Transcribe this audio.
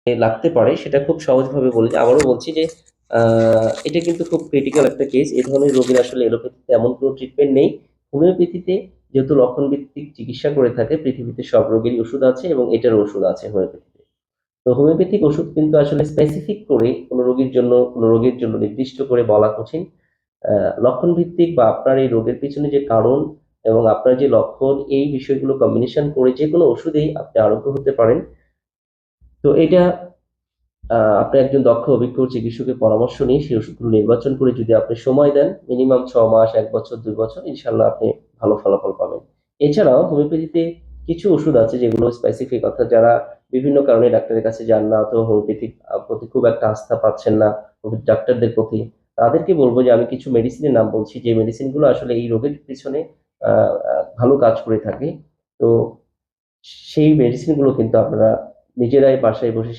লাগতে পারে সেটা খুব সহজভাবে বলি। আবারও বলছি যে এটা কিন্তু খুব ক্রিটিক্যাল একটা কেস। এই ধরনের রোগীর আসলে এলোপ্যাথিতে এমন কোনো ট্রিটমেন্ট নেই। হোমিওপ্যাথিতে যেহেতু লক্ষণ ভিত্তিক চিকিৎসা করে থাকে, পৃথিবীতে সব রোগেরই ওষুধ আছে এবং এটারও ওষুধ আছে হোমিওপ্যাথিতে। তো হোমিওপ্যাথিক ওষুধ কিন্তু আসলে স্পেসিফিক করে কোনো রোগের জন্য নির্দিষ্ট করে বলা কঠিন। লক্ষণ ভিত্তিক বা আপনার এই রোগের পিছনে যে কারণ এবং আপনার যে লক্ষণ, এই বিষয়গুলো কম্বিনেশন করে যে কোনো ওষুধেই আপনি আরোগ্য হতে পারেন। তো এটা আপনি একজন দক্ষ অভিজ্ঞ চিকিৎসকের পরামর্শ নিয়ে সেই ওষুধগুলো নির্বাচন করে যদি আপনি সময় দেন, মিনিমাম 6 মাস, 1 বছর, 2 বছর, ইনশাল্লাহ আপনি ভালো ফলাফল পাবেন। এছাড়াও হোমিওপ্যাথিতে কিছু ওষুধ আছে যেগুলো স্পেসিফিক, অর্থাৎ যারা বিভিন্ন কারণে ডাক্তারের কাছে যান না অথবা হোমিওপ্যাথিক প্রতি খুব একটা আস্থা পাচ্ছেন না ডাক্তারদের প্রতি, তাদেরকে বলবো যে আমি কিছু মেডিসিনের নাম বলছি যে মেডিসিনগুলো আসলে এই রোগের পিছনে ভালো কাজ করে থাকে। তো সেই মেডিসিনগুলো কিন্তু আপনারা নিজেরাই বাসায় বসে